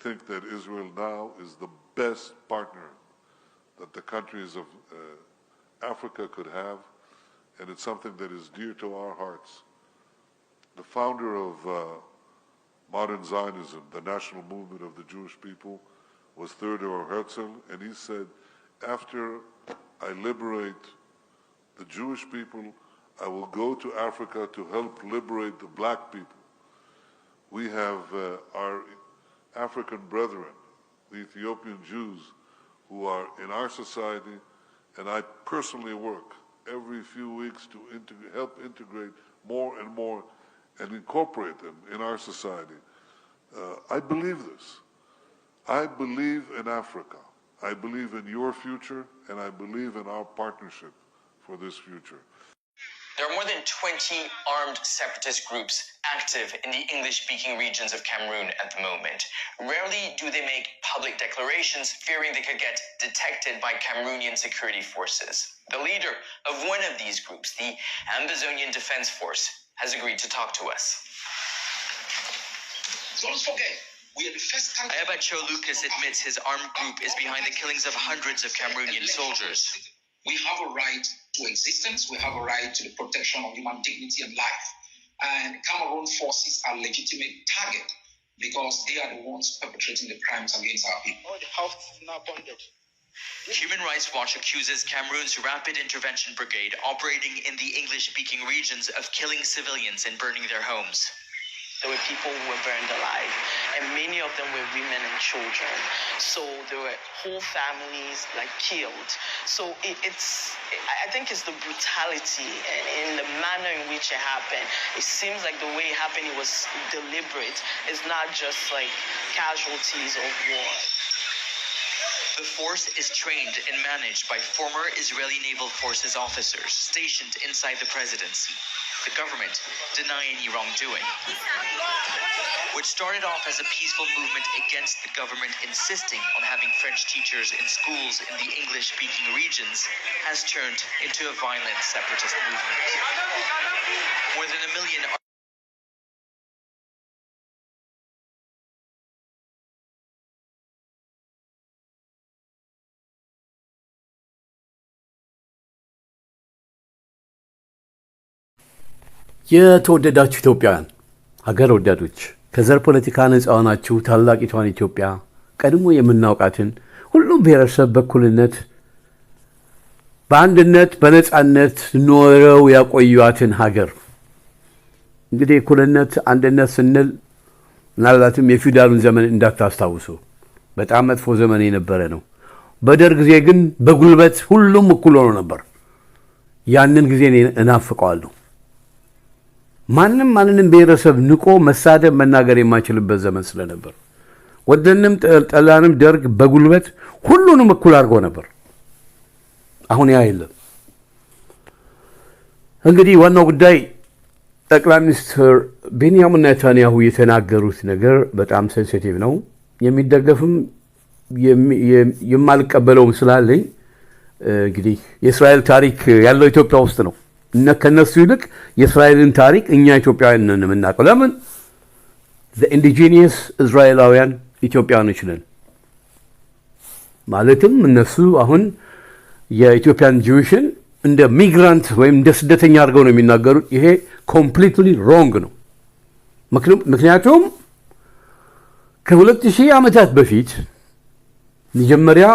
think that Israel now is the best partner that the countries of Africa could have, and it's something that is dear to our hearts. The founder of modern Zionism, the national movement of the Jewish people, was Theodor Herzl, and he said, after I liberate the Jewish people, I will go to Africa to help liberate the black people. We have our African brethren, the Ethiopian Jews, who are in our society, and I personally work every few weeks to help integrate more and more and incorporate them in our society. I believe this. I believe in Africa. I believe in your future, and I believe in our partnership for this future. There are more than 20 armed separatist groups active in the English-speaking regions of Cameroon at the moment. Rarely do they make public declarations, fearing they could get detected by Cameroonian security forces. The leader of one of these groups, the Ambazonian Defense Force, has agreed to talk to us. Don't forget, we are the first country. Ayabacho Lucas admits his armed group is behind the killings of hundreds of Cameroonian soldiers. We have a right to existence. We have a right to the protection of human dignity and life. And Cameroon forces are legitimate target because they are the ones perpetrating the crimes against our people. All the houses now bonded. Human Rights Watch accuses Cameroon's Rapid Intervention Brigade, operating in the English-speaking regions, of killing civilians and burning their homes. There were people who were burned alive, and many of them were women and children. So there were whole families killed. So I think it's the brutality and in the manner in which it happened. It seems like the way it happened, it was deliberate. It's not just casualties of war. The force is trained and managed by former Israeli Naval Forces officers stationed inside the presidency. The government deny any wrongdoing. Which started off as a peaceful movement against the government insisting on having French teachers in schools in the English-speaking regions, has turned into a violent separatist movement. More than 1 million የተወደዳችሁ ኢትዮጵያውያን ሀገር ወዳዶች ከዘር ፖለቲካ ነፃ ሆናችሁ ታላቂቷን ኢትዮጵያ ቀድሞ የምናውቃትን ሁሉም ብሔረሰብ በኩልነት በአንድነት በነፃነት ኖረው ያቆዩአትን ሀገር እንግዲህ እኩልነት አንድነት ስንል ምናልባትም የፊውዳሉን ዘመን እንዳታስታውሱ በጣም መጥፎ ዘመን የነበረ ነው። በደርግ ጊዜ ግን በጉልበት ሁሉም እኩል ሆኖ ነበር። ያንን ጊዜ እናፍቀዋለሁ። ማንንም ብሔረሰብ ንቆ መሳደብ መናገር የማይችልበት ዘመን ስለነበር ወደንም ጠላንም ደርግ በጉልበት ሁሉንም እኩል አድርጎ ነበር። አሁን ያ የለም። እንግዲህ ዋናው ጉዳይ ጠቅላይ ሚኒስትር ቤንያሚን ኔታንያሁ የተናገሩት ነገር በጣም ሴንሲቲቭ ነው። የሚደገፍም የማልቀበለውም ስላለኝ እንግዲህ የእስራኤል ታሪክ ያለው ኢትዮጵያ ውስጥ ነው። ከነሱ ይልቅ የእስራኤልን ታሪክ እኛ ኢትዮጵያውያን ነን የምናውቀው። ለምን ኢንዲጂኒየስ እስራኤላውያን ኢትዮጵያውያኖች ነን። ማለትም እነሱ አሁን የኢትዮጵያን ጂውሽን እንደ ሚግራንት ወይም እንደ ስደተኛ አድርገው ነው የሚናገሩት። ይሄ ኮምፕሊትሊ ሮንግ ነው። ምክንያቱም ከ2000 ዓመታት በፊት መጀመሪያ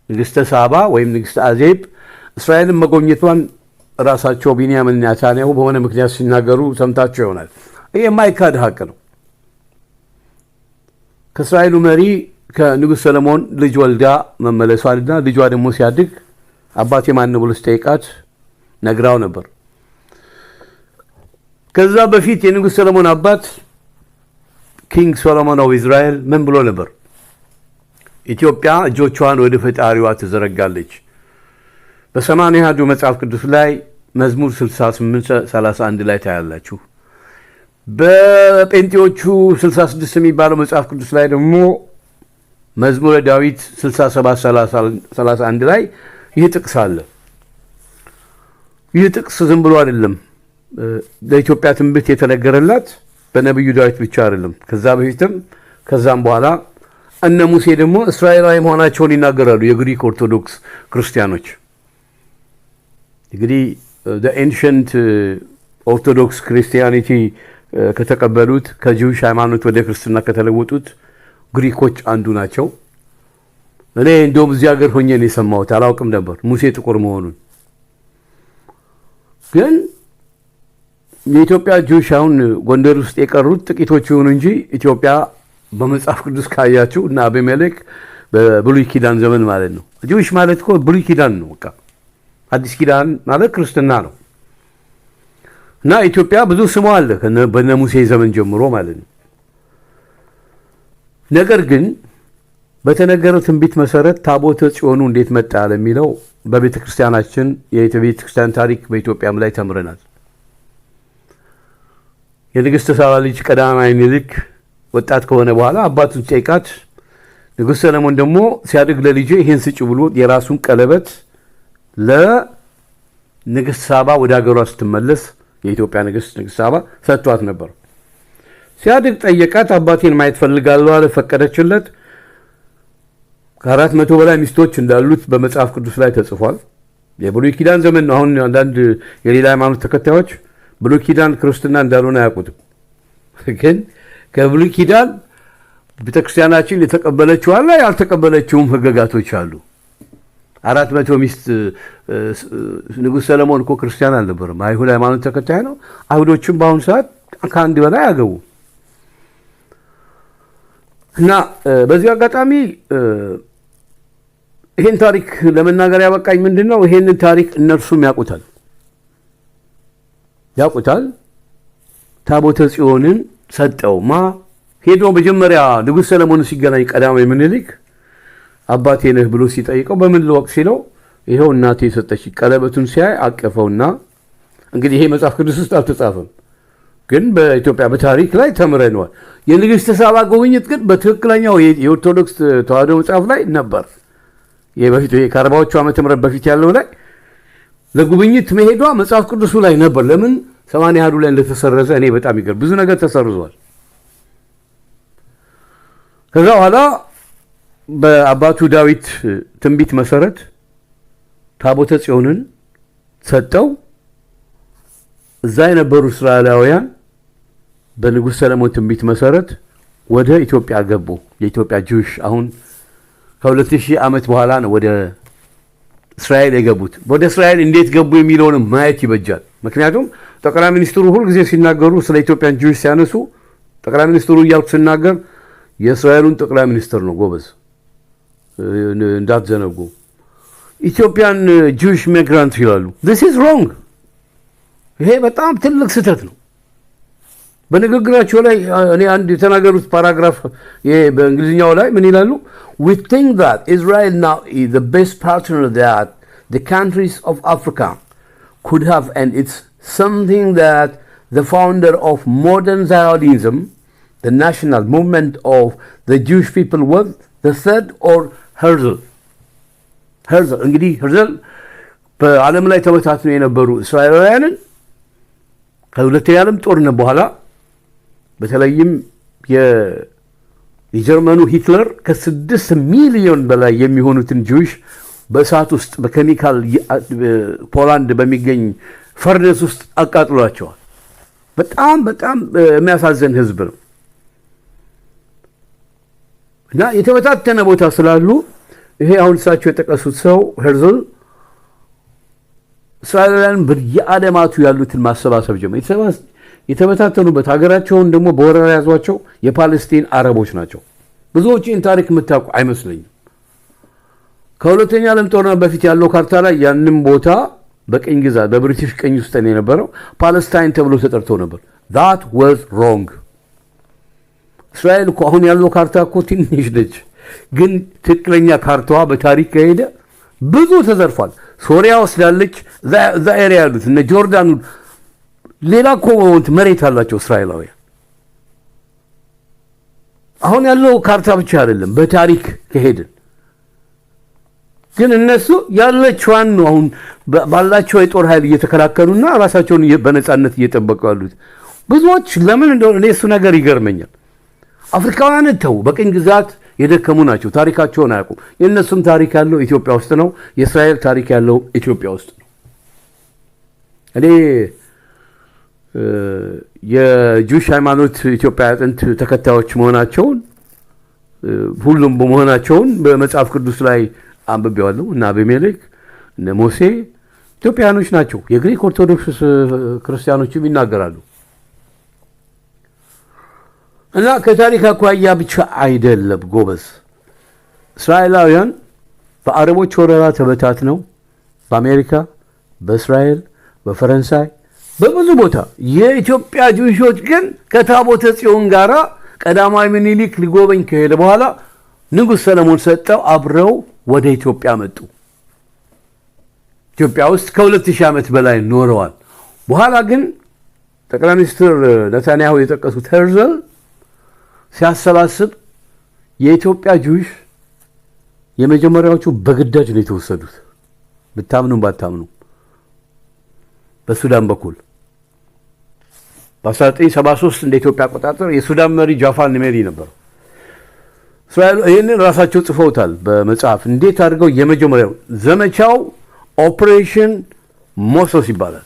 ንግስተ ሳባ ወይም ንግስተ አዜብ እስራኤልን መጎብኘቷን ራሳቸው ቤንያሚን ኔታንያሁ በሆነ ምክንያት ሲናገሩ ሰምታችሁ ይሆናል። ይሄ የማይካድ ሀቅ ነው። ከእስራኤሉ መሪ ከንጉሥ ሰለሞን ልጅ ወልዳ መመለሷንና ልጇ ደግሞ ሲያድግ አባቴ ማን ነው ብሎ ሲጠይቃት ነግራው ነበር። ከዛ በፊት የንጉሥ ሰለሞን አባት ኪንግ ሶሎሞን ኦፍ እስራኤል ምን ብሎ ነበር? ኢትዮጵያ እጆቿን ወደ ፈጣሪዋ ትዘረጋለች። በሰማንያ አሐዱ መጽሐፍ ቅዱስ ላይ መዝሙር 68:31 ላይ ታያላችሁ። በጴንጤዎቹ 66 የሚባለው መጽሐፍ ቅዱስ ላይ ደግሞ መዝሙረ ዳዊት 67:31 ላይ ይህ ጥቅስ አለ። ይህ ጥቅስ ዝም ብሎ አይደለም ለኢትዮጵያ ትንቢት የተነገረላት በነብዩ ዳዊት ብቻ አይደለም፣ ከዛ በፊትም ከዛም በኋላ እነ ሙሴ ደግሞ እስራኤላዊ መሆናቸውን ይናገራሉ። የግሪክ ኦርቶዶክስ ክርስቲያኖች እንግዲህ the ancient ኦርቶዶክስ ክርስቲያኒቲ ከተቀበሉት ከጂውሽ ሃይማኖት ወደ ክርስትና ከተለወጡት ግሪኮች አንዱ ናቸው። እኔ እንደውም እዚህ ሀገር ሆኜ ነው የሰማሁት፣ አላውቅም ነበር ሙሴ ጥቁር መሆኑን። ግን የኢትዮጵያ ጂውሽ አሁን ጎንደር ውስጥ የቀሩት ጥቂቶች ይሁኑ እንጂ ኢትዮጵያ በመጽሐፍ ቅዱስ ካያችሁ እና አቤሜሌክ በብሉይ ኪዳን ዘመን ማለት ነው። ጂውሽ ማለት እኮ ብሉይ ኪዳን ነው። በቃ አዲስ ኪዳን ማለት ክርስትና ነው። እና ኢትዮጵያ ብዙ ስሟ አለ በነ ሙሴ ዘመን ጀምሮ ማለት ነው። ነገር ግን በተነገረው ትንቢት መሰረት ታቦተ ጽዮኑ እንዴት መጣ ለሚለው በቤተ ክርስቲያናችን የቤተ ክርስቲያን ታሪክ በኢትዮጵያም ላይ ተምረናል። የንግሥት ሳባ ልጅ ቀዳማዊ ምኒልክ ወጣት ከሆነ በኋላ አባቱን ጠይቃት፣ ንጉሥ ሰለሞን ደግሞ ሲያድግ ለልጄ ይሄን ስጭ ብሎ የራሱን ቀለበት ለንግሥት ሳባ ወደ ሀገሯ ስትመለስ የኢትዮጵያ ንግሥት ሳባ ሰጥቷት ነበር። ሲያድግ ጠየቃት፣ አባቴን ማየት ፈልጋለሁ አለ። ፈቀደችለት። ከ400 በላይ ሚስቶች እንዳሉት በመጽሐፍ ቅዱስ ላይ ተጽፏል። የብሉይ ኪዳን ዘመን ነው። አሁን አንዳንድ የሌላ ሃይማኖት ተከታዮች ብሉይ ኪዳን ክርስትና እንዳልሆነ አያውቁትም። ግን ከብሉይ ኪዳን ቤተክርስቲያናችን የተቀበለችው አለ፣ ያልተቀበለችውም ህገጋቶች አሉ። 400 ሚስት ንጉሥ ሰለሞን እኮ ክርስቲያን አልነበረም፣ አይሁድ ሃይማኖት ተከታይ ነው። አይሁዶችም በአሁኑ ሰዓት ከአንድ በላይ አገቡ። እና በዚህ አጋጣሚ ይሄን ታሪክ ለመናገር ያበቃኝ ምንድነው? ይሄንን ታሪክ እነርሱም ያውቁታል። ታቦተ ጽዮንን ሰጠውማ ሄዶ መጀመሪያ ንጉሥ ሰለሞን ሲገናኝ ቀዳማዊ ምኒልክ አባቴ ነህ ብሎ ሲጠይቀው በምን ልወቅ ሲለው ይሄው እናቴ የሰጠች ቀለበቱን ሲያይ አቀፈውና እንግዲህ ይሄ መጽሐፍ ቅዱስ ውስጥ አልተጻፈም፣ ግን በኢትዮጵያ በታሪክ ላይ ተምረነዋል። የንግሥት ሳባ ጉብኝት ግን በትክክለኛው የኦርቶዶክስ ተዋሕዶ መጽሐፍ ላይ ነበር። የበፊቱ ከ40ዎቹ ዓመተ ምህረት በፊት ያለው ላይ ለጉብኝት መሄዷ መጽሐፍ ቅዱሱ ላይ ነበር። ለምን 80 አሐዱ ላይ እንደተሰረዘ እኔ በጣም ይገርም። ብዙ ነገር ተሰርዟል። ከዛ በኋላ በአባቱ ዳዊት ትንቢት መሰረት ታቦተ ጽዮንን ሰጠው። እዛ የነበሩ እስራኤላውያን በንጉሥ ሰለሞን ትንቢት መሰረት ወደ ኢትዮጵያ ገቡ። የኢትዮጵያ ጂውሽ አሁን ከ2000 ዓመት በኋላ ነው ወደ እስራኤል የገቡት። ወደ እስራኤል እንዴት ገቡ የሚለውን ማየት ይበጃል። ምክንያቱም ጠቅላይ ሚኒስትሩ ሁልጊዜ ሲናገሩ ስለ ኢትዮጵያን ጂውሽ ሲያነሱ ጠቅላይ ሚኒስትሩ እያልኩ ሲናገር የእስራኤሉን ጠቅላይ ሚኒስትር ነው፣ ጎበዝ እንዳትዘነጉ። ኢትዮጵያን ጂውሽ ሚግራንት ይላሉ። this is wrong። ይሄ በጣም ትልቅ ስህተት ነው። በንግግራቸው ላይ እኔ አንድ የተናገሩት ፓራግራፍ በእንግሊዝኛው ላይ ምን ይላሉ? we think that Israel now is the best partner that the countries of Africa could have, and it's something that the founder of modern Zionism, the national movement of the Jewish people, was the third or Herzl እንግዲህ ሄርዘል በዓለም ላይ ተበታትነው የነበሩ እስራኤላውያንን ከሁለተኛ ዓለም ጦርነት በኋላ በተለይም የጀርመኑ ሂትለር ከ6 ሚሊዮን በላይ የሚሆኑትን ጂውሽ በእሳት ውስጥ በኬሚካል ፖላንድ በሚገኝ ፈርነስ ውስጥ አቃጥሏቸዋል። በጣም የሚያሳዝን ህዝብ ነው እና የተበታተነ ቦታ ስላሉ ይሄ አሁን እሳቸው የጠቀሱት ሰው ሄርዘል እስራኤላውያን በየዓለማቱ ያሉትን ማሰባሰብ ጀመረ። የተበታተኑበት ሀገራቸውን ደግሞ በወረራ ያዟቸው የፓለስቲን አረቦች ናቸው። ብዙዎችን ታሪክ የምታውቁ አይመስለኝም። ከሁለተኛ ዓለም ጦርነት በፊት ያለው ካርታ ላይ ያንን ቦታ በቅኝ ግዛት በብሪቲሽ ቅኝ ውስጥ ነው የነበረው፣ ፓለስታይን ተብሎ ተጠርቶ ነበር። that was wrong። እስራኤል እኮ አሁን ያለው ካርታ እኮ ትንሽ ነች፣ ግን ትክክለኛ ካርታዋ በታሪክ ከሄደ ብዙ ተዘርፏል። ሶሪያ ወስዳለች፣ እዛ ኤሪያ ያሉት እነ ጆርዳን ሌላ እኮ መሬት አላቸው እስራኤላውያን። አሁን ያለው ካርታ ብቻ አይደለም፣ በታሪክ ከሄድን ግን እነሱ ያለችዋን ነው አሁን ባላቸው የጦር ኃይል እየተከላከሉና ራሳቸውን በነፃነት እየጠበቁ ያሉት። ብዙዎች ለምን እንደሆነ እኔ እሱ ነገር ይገርመኛል። አፍሪካውያን ተው በቅኝ ግዛት የደከሙ ናቸው። ታሪካቸውን አያውቁም። የእነሱም ታሪክ ያለው ኢትዮጵያ ውስጥ ነው። የእስራኤል ታሪክ ያለው ኢትዮጵያ ውስጥ ነው። እኔ የጁሽ ሃይማኖት ኢትዮጵያ ጥንት ተከታዮች መሆናቸውን ሁሉም በመሆናቸውን በመጽሐፍ ቅዱስ ላይ አንብቤዋለሁ። እና አቤሜሌክ እነ ሙሴ ኢትዮጵያኖች ናቸው። የግሪክ ኦርቶዶክስ ክርስቲያኖችም ይናገራሉ። እና ከታሪክ አኳያ ብቻ አይደለም ጎበዝ። እስራኤላውያን በአረቦች ወረራ ተበታትነው በአሜሪካ፣ በእስራኤል፣ በፈረንሳይ በብዙ ቦታ የኢትዮጵያ ጁሾች ግን ከታቦተ ጽዮን ጋራ ቀዳማዊ ምኒልክ ሊጎበኝ ከሄደ በኋላ ንጉሥ ሰለሞን ሰጠው አብረው ወደ ኢትዮጵያ መጡ። ኢትዮጵያ ውስጥ ከ2000 ዓመት በላይ ኖረዋል። በኋላ ግን ጠቅላይ ሚኒስትር ነታንያሁ የጠቀሱት ሄርዘል ሲያሰባስብ የኢትዮጵያ ጁሽ የመጀመሪያዎቹ በግዳጅ ነው የተወሰዱት። ብታምኑም ባታምኑ በሱዳን በኩል በ1973 እንደ ኢትዮጵያ አቆጣጠር የሱዳን መሪ ጃፋር ኒሜሪ ነበር። እስራኤል ይህንን ራሳቸው ጽፈውታል በመጽሐፍ እንዴት አድርገው የመጀመሪያው ዘመቻው ኦፕሬሽን ሞሶስ ይባላል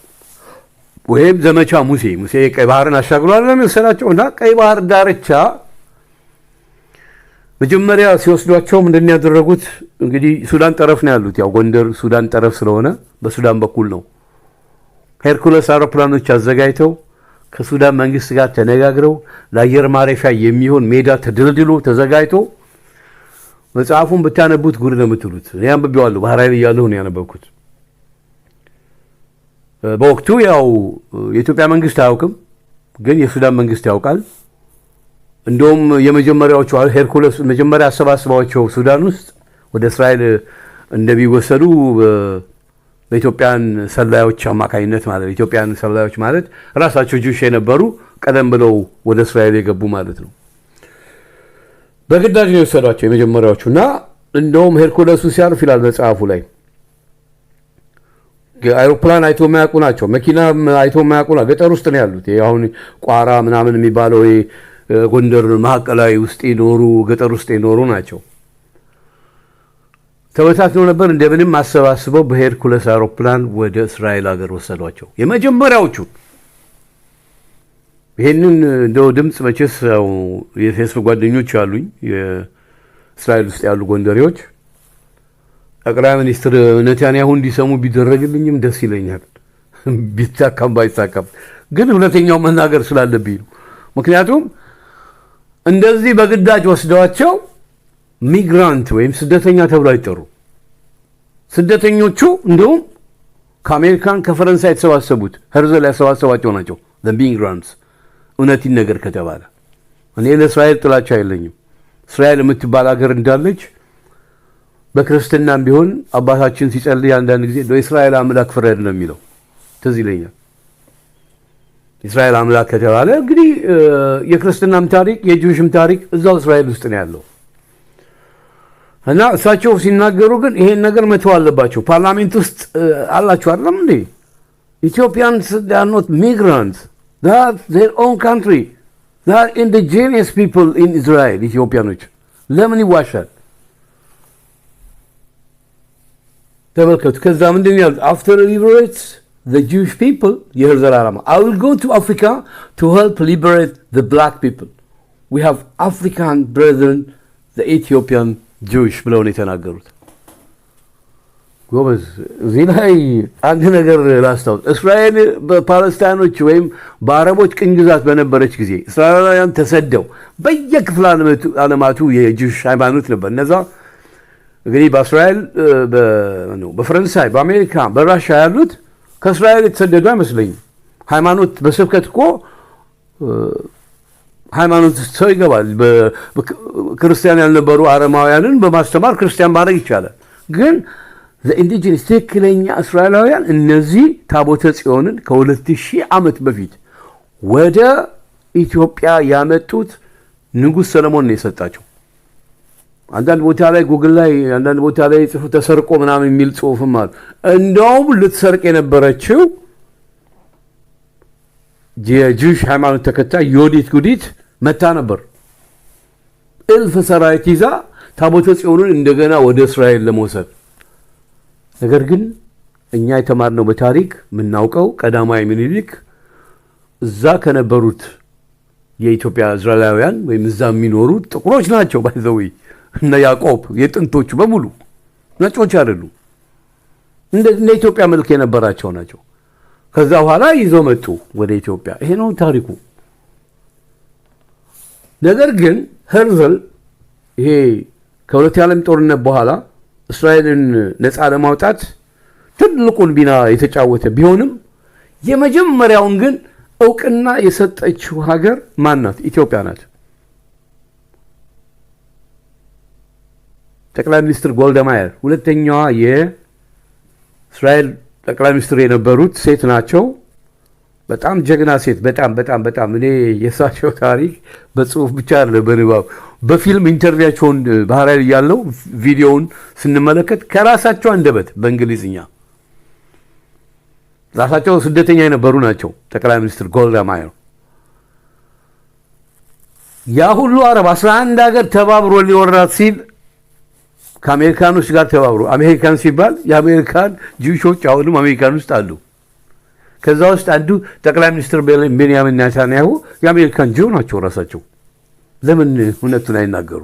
ወይም ዘመቻ ሙሴ ቀይ ባህርን አሻግሯል ለምሳሌቸው እና ቀይ ባህር ዳርቻ መጀመሪያ ሲወስዷቸው ምንድነው ያደረጉት? እንግዲህ ሱዳን ጠረፍ ነው ያሉት። ያው ጎንደር ሱዳን ጠረፍ ስለሆነ በሱዳን በኩል ነው። ሄርኩለስ አውሮፕላኖች አዘጋጅተው ከሱዳን መንግስት ጋር ተነጋግረው ለአየር ማረፊያ የሚሆን ሜዳ ተደልድሎ ተዘጋጅቶ መጽሐፉን ብታነቡት ጉድ ነው የምትሉት። እኔ አንብቤዋለሁ። ባህር ኃይል እያለሁ ነው ያነበብኩት። በወቅቱ ያው የኢትዮጵያ መንግስት አያውቅም፣ ግን የሱዳን መንግስት ያውቃል። እንደውም የመጀመሪያዎቹ ሄርኩለስ መጀመሪያ አሰባስባቸው ሱዳን ውስጥ ወደ እስራኤል እንደሚወሰዱ በኢትዮጵያን ሰላዮች አማካኝነት ማለት ኢትዮጵያን ሰላዮች ማለት ራሳቸው ጁሽ የነበሩ ቀደም ብለው ወደ እስራኤል የገቡ ማለት ነው። በግዳጅ ነው የወሰዷቸው የመጀመሪያዎቹና እንደውም ሄርኩለሱ ሲያርፍ ይላል መጽሐፉ ላይ አይሮፕላን አይቶ የማያውቁ ናቸው። መኪና አይቶ የማያውቁ ናቸው። ገጠር ውስጥ ነው ያሉት። አሁን ቋራ ምናምን የሚባለው ጎንደር ማዕከላዊ ውስጥ ይኖሩ ገጠር ውስጥ ይኖሩ ናቸው። ተበታትነው ነበር። እንደምንም አሰባስበው በሄርኩለስ አውሮፕላን ወደ እስራኤል ሀገር ወሰዷቸው የመጀመሪያዎቹ። ይሄንን እንደው ድምጽ መቼስ ያው የፌስቡክ ጓደኞች አሉኝ የእስራኤል ውስጥ ያሉ ጎንደሬዎች ጠቅላይ ሚኒስትር ነታንያሁ እንዲሰሙ ቢደረግልኝም ደስ ይለኛል። ቢታካም ባይታካም ግን ሁለተኛው መናገር ስላለብኝ ነው። ምክንያቱም እንደዚህ በግዳጅ ወስደዋቸው ሚግራንት ወይም ስደተኛ ተብሎ አይጠሩ። ስደተኞቹ እንደውም ከአሜሪካን ከፈረንሳይ የተሰባሰቡት ሄርዘል ያሰባሰባቸው ናቸው። ሚግራንትስ እውነት ነገር ከተባለ እኔ ለእስራኤል ጥላቻ የለኝም። እስራኤል የምትባል ሀገር እንዳለች በክርስትናም ቢሆን አባታችን ሲጸልይ አንዳንድ ጊዜ ለእስራኤል አምላክ ፍረድ ነው የሚለው ትዝ ይለኛል። እስራኤል አምላክ ከተባለ እንግዲህ የክርስትናም ታሪክ የጁሽም ታሪክ እዛው እስራኤል ውስጥ ነው ያለው እና እሳቸው ሲናገሩ ግን ይሄን ነገር መተው አለባቸው። ፓርላሜንት ውስጥ አላችሁ አይደለም እንዴ? Ethiopians they are not migrants. They are their own country. They are indigenous people in Israel. ኢትዮጵያኖች ለምን ይዋሻል? ተመልከቱ። ከዛ ምንድን ነው ያሉት? After liberates the Jewish people, የሄርዘል ዓላማ I will go to Africa to help liberate the black people. We have African brethren, the Ethiopian Jewish ብለው ነው የተናገሩት። ጎበዝ እዚህ ላይ አንድ ነገር ላስታውስ። እስራኤል በፓለስታይኖች ወይም በአረቦች ቅኝ ግዛት በነበረች ጊዜ እስራኤላውያን ተሰደው በየክፍለ ዓለማቱ የጁሽ ሃይማኖት ነበር። እነዛ እንግዲህ በእስራኤል በፈረንሳይ በአሜሪካ በራሻ ያሉት ከእስራኤል የተሰደዱ አይመስለኝም። ሃይማኖት በስብከት እኮ ሃይማኖት ሰው ይገባል። ክርስቲያን ያልነበሩ አረማውያንን በማስተማር ክርስቲያን ማድረግ ይቻላል። ግን ኢንዲጂነስ ትክክለኛ እስራኤላውያን እነዚህ ታቦተ ጽዮንን ከ2000 ዓመት በፊት ወደ ኢትዮጵያ ያመጡት ንጉሥ ሰለሞን ነው የሰጣቸው። አንዳንድ ቦታ ላይ ጉግል ላይ አንዳንድ ቦታ ላይ ጽፎ ተሰርቆ ምናምን የሚል ጽሑፍም አለ። እንደውም ልትሰርቅ የነበረችው የጂውሽ ሃይማኖት ተከታይ ዮዲት ጉዲት መታ ነበር። እልፍ ሰራዊት ይዛ ታቦተ ጽዮንን እንደገና ወደ እስራኤል ለመውሰድ። ነገር ግን እኛ የተማርነው በታሪክ የምናውቀው ቀዳማዊ ምኒልክ እዛ ከነበሩት የኢትዮጵያ እስራኤላውያን ወይም እዛ የሚኖሩት ጥቁሮች ናቸው። ባይዘው እነ ያዕቆብ የጥንቶቹ በሙሉ ነጮች አይደሉም። እንደ ኢትዮጵያ መልክ የነበራቸው ናቸው። ከዛ በኋላ ይዘው መጡ ወደ ኢትዮጵያ። ይሄ ነው ታሪኩ። ነገር ግን ሄርዘል ይሄ ከሁለተኛው ዓለም ጦርነት በኋላ እስራኤልን ነፃ ለማውጣት ትልቁን ሚና የተጫወተ ቢሆንም የመጀመሪያውን ግን እውቅና የሰጠችው ሀገር ማን ናት? ኢትዮጵያ ናት። ጠቅላይ ሚኒስትር ጎልዳማየር ሁለተኛዋ የእስራኤል ጠቅላይ ሚኒስትር የነበሩት ሴት ናቸው። በጣም ጀግና ሴት። በጣም እኔ የእሳቸው ታሪክ በጽሁፍ ብቻ አለ በንባብ በፊልም ኢንተርቪያቸውን ባህር ኃይል ያለው ቪዲዮውን ስንመለከት ከራሳቸው አንደበት በእንግሊዝኛ ራሳቸው ስደተኛ የነበሩ ናቸው። ጠቅላይ ሚኒስትር ጎልዳማየር ያ ሁሉ አረብ 11 ሀገር ተባብሮ ሊወራት ሲል ከአሜሪካኖች ጋር ተባብሮ አሜሪካን ሲባል የአሜሪካን ጂውሾች አሁንም አሜሪካን ውስጥ አሉ። ከዛ ውስጥ አንዱ ጠቅላይ ሚኒስትር ቤንያሚን ኔታንያሁ የአሜሪካን ጂው ናቸው ራሳቸው። ለምን እውነቱን አይናገሩ?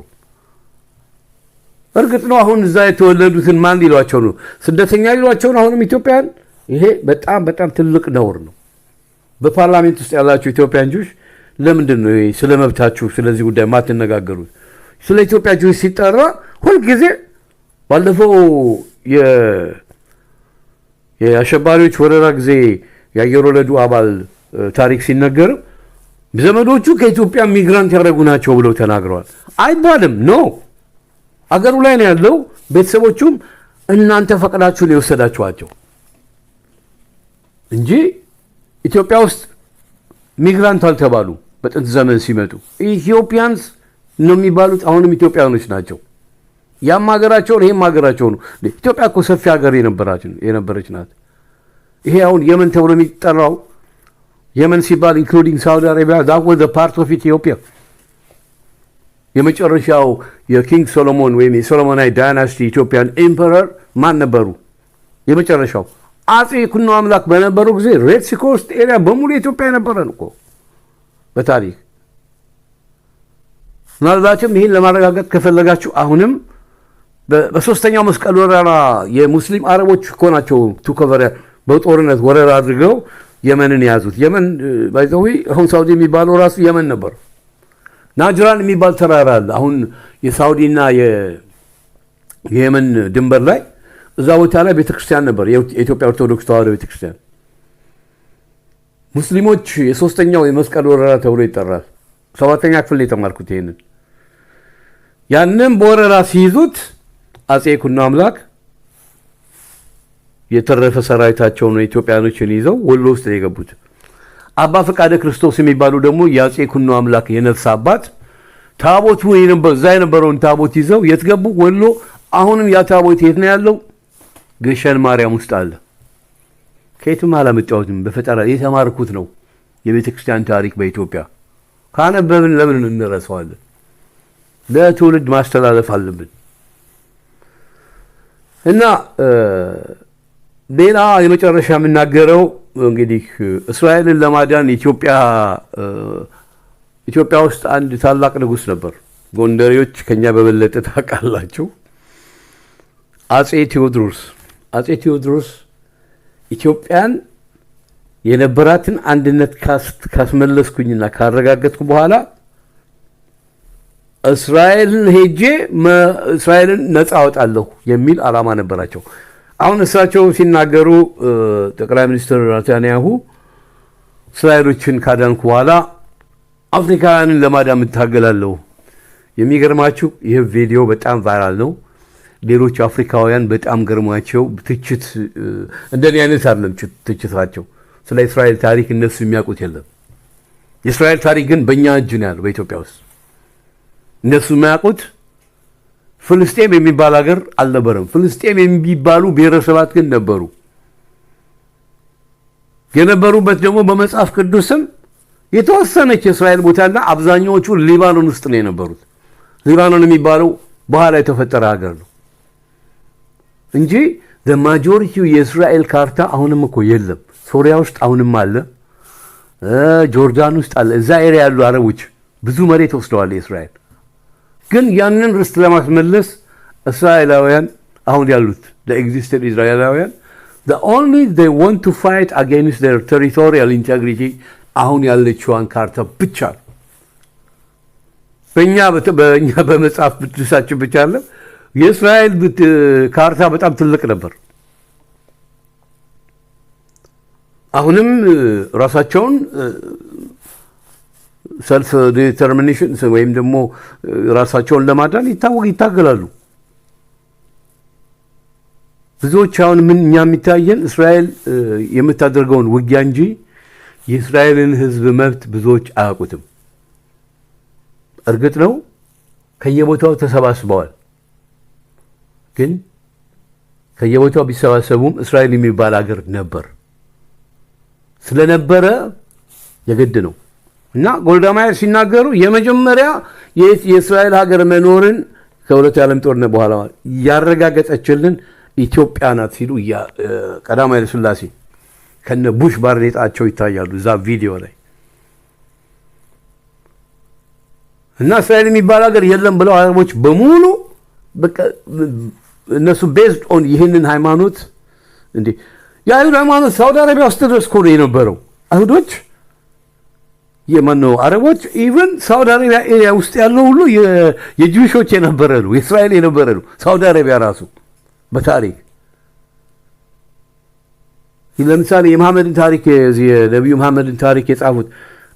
እርግጥ ነው አሁን እዛ የተወለዱትን ማን ሊሏቸው ነው? ስደተኛ ሊሏቸው ነው አሁንም ኢትዮጵያን። ይሄ በጣም ትልቅ ነውር ነው። በፓርላሜንት ውስጥ ያላችሁ ኢትዮጵያን ጂውሽ ለምንድን ነው ስለ መብታችሁ ስለዚህ ጉዳይ ማትነጋገሩት? ስለ ኢትዮጵያ ጂውሽ ሲጠራ ሁልጊዜ ባለፈው የአሸባሪዎች ወረራ ጊዜ የአየር ወለዱ አባል ታሪክ ሲነገር ዘመዶቹ ከኢትዮጵያ ሚግራንት ያደረጉ ናቸው ብለው ተናግረዋል። አይባልም። ኖ አገሩ ላይ ነው ያለው። ቤተሰቦቹም እናንተ ፈቅዳችሁ ነው የወሰዳችኋቸው እንጂ ኢትዮጵያ ውስጥ ሚግራንት አልተባሉ። በጥንት ዘመን ሲመጡ ኢትዮጵያንስ ነው የሚባሉት። አሁንም ኢትዮጵያኖች ናቸው። ያም ሀገራቸው ነው፣ ይሄም ሀገራቸው ነው። ኢትዮጵያ እኮ ሰፊ ሀገር የነበረች ናት። ይሄ አሁን የመን ተብሎ የሚጠራው የመን ሲባል ኢንክሉዲንግ ሳውዲ አረቢያ that was a part of Ethiopia። የመጨረሻው የኪንግ ሶሎሞን ወይም የሶሎሞናዊ ዳይናስቲ ኢትዮጵያን ኤምፐረር ማን ነበሩ? የመጨረሻው አጼ ይኩኖ አምላክ በነበሩ ጊዜ ሬድ ሲ ኮስት ኤሪያ በሙሉ ኢትዮጵያ የነበረን እኮ በታሪክ። ምናልባትም ይህን ለማረጋገጥ ከፈለጋችሁ አሁንም በሶስተኛው መስቀል ወረራ የሙስሊም አረቦች እኮ ናቸው ቱከቨር በጦርነት ወረራ አድርገው የመንን የያዙት። የመን ባይዘዊ አሁን ሳውዲ የሚባለው ራሱ የመን ነበር። ናጅራን የሚባል ተራራ አለ አሁን የሳውዲና የየመን ድንበር ላይ። እዛ ቦታ ላይ ቤተክርስቲያን ነበር፣ የኢትዮጵያ ኦርቶዶክስ ተዋሕዶ ቤተክርስቲያን። ሙስሊሞች የሶስተኛው የመስቀል ወረራ ተብሎ ይጠራል። 7ኛ ክፍል የተማርኩት ይሄንን። ያንን በወረራ ሲይዙት አጼ ይኩኖ አምላክ የተረፈ ሰራዊታቸውን ኢትዮጵያኖችን ይዘው ወሎ ውስጥ ነው የገቡት። አባ ፈቃደ ክርስቶስ የሚባሉ ደግሞ የአጼ ይኩኖ አምላክ የነፍስ አባት ታቦቱ እዛ የነበረውን ታቦት ይዘው የት ገቡ? ወሎ። አሁንም ያ ታቦት የት ነው ያለው? ግሸን ማርያም ውስጥ አለ። ከየትም አላመጣሁትም፣ በፈጠራ የተማርኩት ነው። የቤተ ክርስቲያን ታሪክ በኢትዮጵያ ካነበብን ለምን እንረሳዋለን? ለትውልድ ማስተላለፍ አለብን። እና ሌላ የመጨረሻ የምናገረው እንግዲህ እስራኤልን ለማዳን ኢትዮጵያ ውስጥ አንድ ታላቅ ንጉሥ ነበር። ጎንደሬዎች ከኛ በበለጠ ታውቃላችሁ። አጼ ቴዎድሮስ ኢትዮጵያን የነበራትን አንድነት ካስመለስኩኝና ካረጋገጥኩ በኋላ እስራኤልን ሄጄ እስራኤልን ነፃ አወጣለሁ የሚል ዓላማ ነበራቸው። አሁን እሳቸው ሲናገሩ ጠቅላይ ሚኒስትር ኔታንያሁ እስራኤሎችን ካዳንኩ በኋላ አፍሪካውያንን ለማዳን እታገላለሁ። የሚገርማችሁ ይህ ቪዲዮ በጣም ቫይራል ነው። ሌሎች አፍሪካውያን በጣም ገርሟቸው ትችት እንደኔ አይነት አይደለም ትችታቸው። ስለ እስራኤል ታሪክ እነሱ የሚያውቁት የለም። የእስራኤል ታሪክ ግን በእኛ እጅ ነው ያለው በኢትዮጵያ ውስጥ። እነሱ የሚያውቁት ፍልስጤም የሚባል ሀገር አልነበረም። ፍልስጤም የሚባሉ ብሔረሰባት ግን ነበሩ። የነበሩበት ደግሞ በመጽሐፍ ቅዱስም የተወሰነች የእስራኤል ቦታና አብዛኛዎቹ ሊባኖን ውስጥ ነው የነበሩት። ሊባኖን የሚባለው በኋላ የተፈጠረ ሀገር ነው እንጂ ማጆሪቲው የእስራኤል ካርታ አሁንም እኮ የለም። ሶሪያ ውስጥ አሁንም አለ፣ ጆርዳን ውስጥ አለ። እዛ ኤሪያ ያሉ አረቦች ብዙ መሬት ወስደዋል የእስራኤል። ግን ያንን ርስት ለማስመለስ እስራኤላውያን አሁን ያሉት the እስራኤላውያን the only they want to fight against their territorial integrity አሁን ያለችዋን ካርታ ብቻ ነው። በእኛ በመጽሐፍ ቅዱሳችን ብቻ አለ። የእስራኤል ካርታ በጣም ትልቅ ነበር። አሁንም ራሳቸውን ሰልፍ ዲተርሚኔሽን ወይም ደግሞ ራሳቸውን ለማዳን ይታገላሉ። ብዙዎች አሁን እኛ የሚታየን እስራኤል የምታደርገውን ውጊያ እንጂ የእስራኤልን ሕዝብ መብት ብዙዎች አያውቁትም። እርግጥ ነው ከየቦታው ተሰባስበዋል። ግን ከየቦታው ቢሰባሰቡም እስራኤል የሚባል ሀገር ነበር ስለነበረ የግድ ነው እና ጎልዳማየር ሲናገሩ የመጀመሪያ የእስራኤል ሀገር መኖርን ከሁለቱ የዓለም ጦርነት በኋላ ያረጋገጠችልን ኢትዮጵያ ናት ሲሉ ቀዳማዊ ኃይለ ሥላሴ ከነ ቡሽ ባርኔጣቸው ይታያሉ እዛ ቪዲዮ ላይ። እና እስራኤል የሚባል ሀገር የለም ብለው አረቦች በሙሉ በቃ እነሱ ቤዝድ ኦን ይህንን ሃይማኖት እንዴ የአይሁድ ሃይማኖት ሳውዲ አረቢያ ውስጥ ድረስ እኮ ነው የነበረው። አይሁዶች የማነው አረቦች ኢቭን ሳውዲ አረቢያ ኤሪያ ውስጥ ያለው ሁሉ የጂውሾች የነበረ ነው፣ የእስራኤል የነበረ ነው። ሳውዲ አረቢያ ራሱ በታሪክ ለምሳሌ የመሐመድን ታሪክ የነቢዩ መሐመድን ታሪክ የጻፉት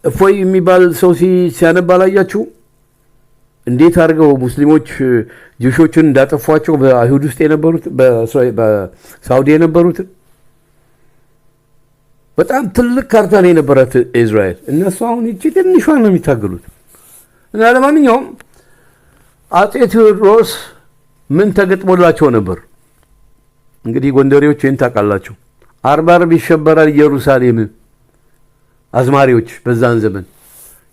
እፎይ የሚባል ሰው ሲያነብ አላያችሁ? እንዴት አድርገው ሙስሊሞች ጂውሾችን እንዳጠፏቸው በአይሁድ ውስጥ የነበሩት በሳውዲ የነበሩት በጣም ትልቅ ካርታ ነው የነበራት እስራኤል። እነሱ አሁን እቺ ትንሿን ነው የሚታገሉት። እና ለማንኛውም አጼ ቴዎድሮስ ምን ተገጥሞላቸው ነበር? እንግዲህ ጎንደሬዎች ይህን ታውቃላችሁ። አርብ ይሸበራል ኢየሩሳሌም አዝማሪዎች በዛን ዘመን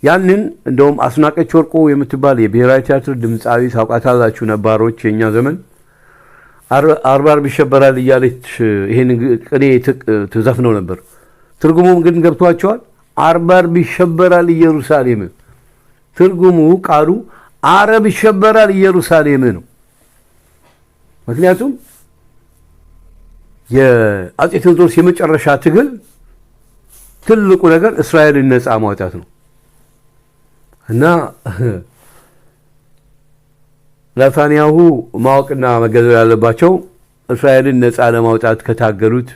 ያንን እንደውም አስናቀች ወርቁ የምትባል የብሔራዊ ቲያትር ድምፃዊ ታውቃታላችሁ። ነባሮች የኛ ዘመን አርብ ይሸበራል እያለች ይሄን ቅኔ ትዘፍነው ነበር። ትርጉሙም ግን ገብቷቸዋል። አርብ ይሸበራል ኢየሩሳሌም፣ ትርጉሙ ቃሉ አረብ ይሸበራል ኢየሩሳሌም ነው። ምክንያቱም የአጼ ቴዎድሮስ የመጨረሻ ትግል ትልቁ ነገር እስራኤልን ነፃ ማውጣት ነው እና ኔታንያሁ ማወቅና መገንዘብ ያለባቸው እስራኤልን ነፃ ለማውጣት ከታገሉት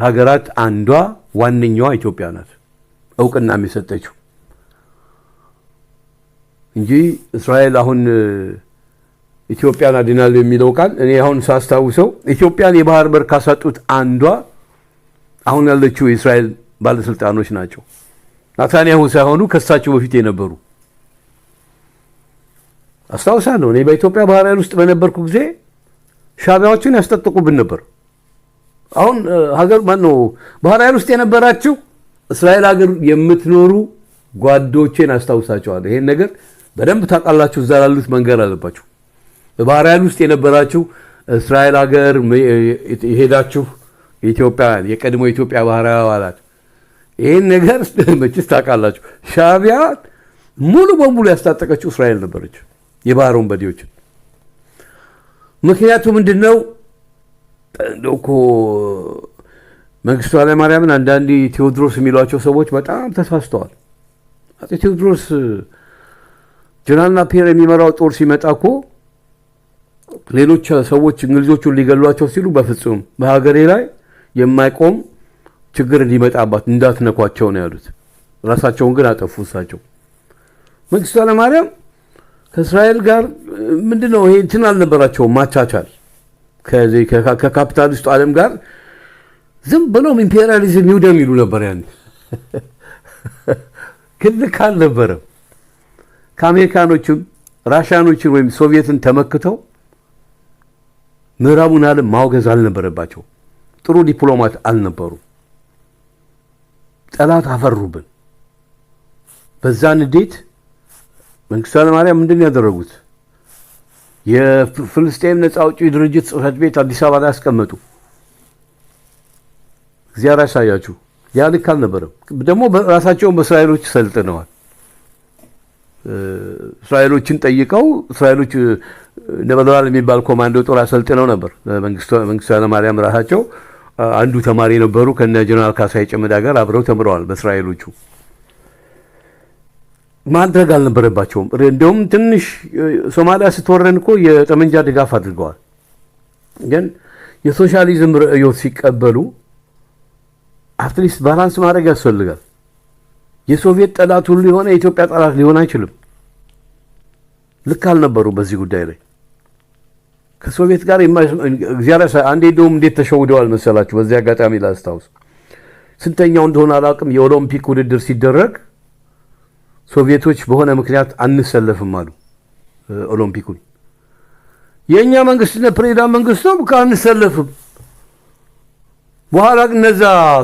ሀገራት አንዷ ዋነኛዋ ኢትዮጵያ ናት፣ እውቅና የሚሰጠችው እንጂ እስራኤል አሁን ኢትዮጵያን አድናለሁ የሚለው ቃል እኔ አሁን ሳስታውሰው ኢትዮጵያን የባህር በር ካሳጡት አንዷ አሁን ያለችው የእስራኤል ባለስልጣኖች ናቸው። ኔታንያሁ ሳይሆኑ ከሳቸው በፊት የነበሩ አስታውሳለሁ። እኔ በኢትዮጵያ ባህር ኃይል ውስጥ በነበርኩ ጊዜ ሻዕቢያዎችን ያስጠጥቁብን ነበር። አሁን ሀገር ማነው ባህር ኃይል ውስጥ የነበራችሁ እስራኤል ሀገር የምትኖሩ ጓዶቼን አስታውሳቸዋለሁ። ይሄን ነገር በደንብ ታውቃላችሁ። እዛ ላሉት መንገር አለባችሁ። በባህር ኃይል ውስጥ የነበራችሁ እስራኤል ሀገር የሄዳችሁ ኢትዮጵያውያን የቀድሞ ኢትዮጵያ ባህር ኃይል አባላት ይሄን ነገር መቼስ ታውቃላችሁ። ሻዕቢያ ሙሉ በሙሉ ያስታጠቀችው እስራኤል ነበረች የባህር ወንበዴዎችን። ምክንያቱ ምንድነው? እንደው እኮ መንግስቱ ኃይለማርያምን አንዳንድ ቴዎድሮስ የሚሏቸው ሰዎች በጣም ተሳስተዋል። አጼ ቴዎድሮስ ጀነራል ናፒየር የሚመራው ጦር ሲመጣ እኮ ሌሎች ሰዎች እንግሊዞቹን ሊገሏቸው ሲሉ በፍጹም በሀገሬ ላይ የማይቆም ችግር እንዲመጣባት እንዳትነኳቸው ነው ያሉት። ራሳቸውን ግን አጠፉ እሳቸው። መንግስቱ ኃይለማርያም ከእስራኤል ጋር ምንድነው ይሄ እንትን አልነበራቸውም ማቻቻል ከካፒታሊስቱ ዓለም ጋር ዝም ብሎም ኢምፔሪያሊዝም ይውደም ይሉ ነበር። ያን ክልክ አልነበረም። ከአሜሪካኖችም ራሽያኖችን ወይም ሶቪየትን ተመክተው ምዕራቡን ዓለም ማውገዝ አልነበረባቸው። ጥሩ ዲፕሎማት አልነበሩ። ጠላት አፈሩብን። በዛ ንዴት መንግስቱ ኃይለማርያም ምንድን ያደረጉት? የፍልስጤም ነፃ አውጪ ድርጅት ጽህፈት ቤት አዲስ አበባ ላይ አስቀመጡ። እግዚአብሔር ያሳያችሁ። ያ ልክ አልነበረም። ደግሞ ራሳቸውን በእስራኤሎች ሰልጥነዋል። እስራኤሎችን ጠይቀው እስራኤሎች ነበልባል የሚባል ኮማንዶ ጦር አሰልጥነው ነበር። መንግስቱ ኃይለማርያም ራሳቸው አንዱ ተማሪ ነበሩ። ከነ ጀነራል ካሳይ ጨመዳ ጋር አብረው ተምረዋል በእስራኤሎቹ። ማድረግ አልነበረባቸውም። እንደውም ትንሽ ሶማሊያ ስትወረን እኮ የጠመንጃ ድጋፍ አድርገዋል። ግን የሶሻሊዝም ርዕዮት ሲቀበሉ አትሊስት ባላንስ ማድረግ ያስፈልጋል። የሶቪየት ጠላት ሁሉ የሆነ የኢትዮጵያ ጠላት ሊሆን አይችልም። ልክ አልነበሩ በዚህ ጉዳይ ላይ ከሶቪየት ጋር እግዚአብሔር አንዴ እንደውም እንዴት ተሸውደዋል መሰላችሁ? በዚህ አጋጣሚ ላስታውስ። ስንተኛው እንደሆነ አላውቅም። የኦሎምፒክ ውድድር ሲደረግ ሶቪየቶች በሆነ ምክንያት አንሰለፍም አሉ ኦሎምፒኩን። የእኛ መንግስትና ፕሬዝዳንት መንግስቱ አንሰለፍም። በኋላ እነዛ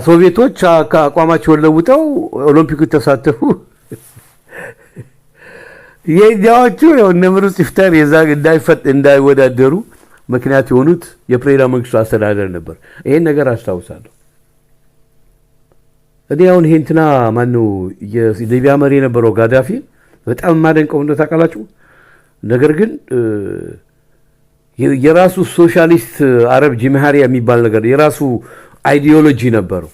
ሶቪየቶች አቋማቸውን ለውጠው ኦሎምፒኩን ተሳተፉ። የኛዎቹ እነ ምሩጽ ይፍጠር የዛ እንዳይወዳደሩ ምክንያት የሆኑት የፕሬዝዳንት መንግስቱ አስተዳደር ነበር። ይሄን ነገር አስታውሳለሁ። እኔ አሁን ይሄ እንትና ማነው የሊቢያ መሪ የነበረው ጋዳፊ በጣም የማደንቀው እንደው ታውቃላችሁ። ነገር ግን የራሱ ሶሻሊስት አረብ ጂምሃሪያ የሚባል ነገር የራሱ አይዲዮሎጂ ነበረው።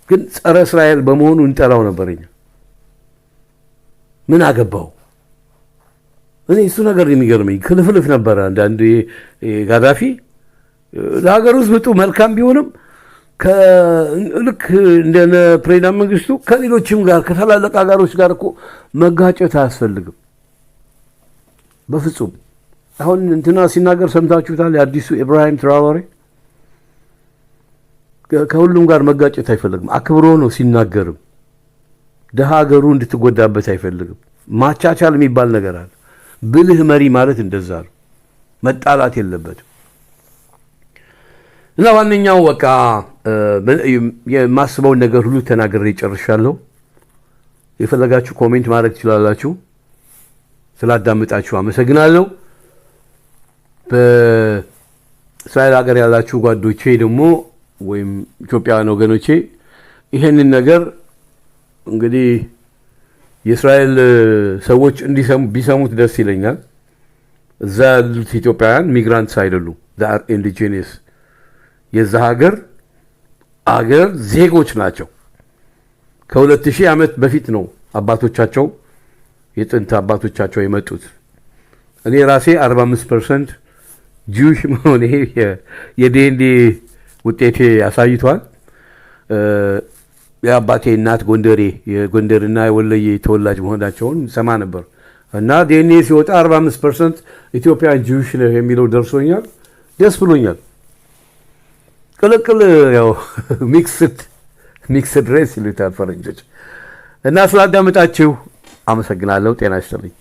ግን ጸረ እስራኤል በመሆኑ እንጠላው ነበርኛ። ምን አገባው? እኔ እሱ ነገር የሚገርመኝ ክልፍልፍ ነበረ። አንዳንድ ጋዳፊ ለሀገር ውስጥ ብጡ መልካም ቢሆንም ልክ እንደ ፕሬዝዳንት መንግስቱ ከሌሎችም ጋር ከታላላቅ ሀገሮች ጋር እኮ መጋጨት አያስፈልግም በፍጹም። አሁን እንትና ሲናገር ሰምታችሁታል። የአዲሱ ኢብራሂም ትራኦሬ ከሁሉም ጋር መጋጨት አይፈልግም። አክብሮ ነው ሲናገርም። ደሃ ሀገሩ እንድትጎዳበት አይፈልግም። ማቻቻል የሚባል ነገር አለ። ብልህ መሪ ማለት እንደዛ ነው። መጣላት የለበትም። እና ዋነኛው በቃ የማስበውን ነገር ሁሉ ተናግሬ ጨርሻለሁ። የፈለጋችሁ ኮሜንት ማድረግ ትችላላችሁ። ስላዳመጣችሁ አመሰግናለሁ። በእስራኤል ሀገር ያላችሁ ጓዶቼ ደግሞ ወይም ኢትዮጵያውያን ወገኖቼ ይሄንን ነገር እንግዲህ የእስራኤል ሰዎች ቢሰሙት ደስ ይለኛል። እዛ ያሉት ኢትዮጵያውያን ሚግራንትስ አይደሉም። ዛር ኢንዲጂነስ የዛ ሀገር ዜጎች ናቸው። ከ2000 ዓመት በፊት ነው አባቶቻቸው የጥንት አባቶቻቸው የመጡት። እኔ ራሴ 45% ጂውሽ መሆኔ የዲኤንኤ ውጤቴ ያሳይቷል። የአባቴ እናት ጎንደሬ የጎንደርና የወለየ ተወላጅ መሆናቸውን ሰማ ነበር እና ዲኤንኤ ሲወጣ 45% ኢትዮጵያን ጂውሽ ነው የሚለው ደርሶኛል። ደስ ብሎኛል። ቅልቅል ያው ሚክስድ ሬስ ይሉታል ፈረንጆች። እና ስላዳመጣችሁ አመሰግናለሁ። ጤና ይስጥልኝ።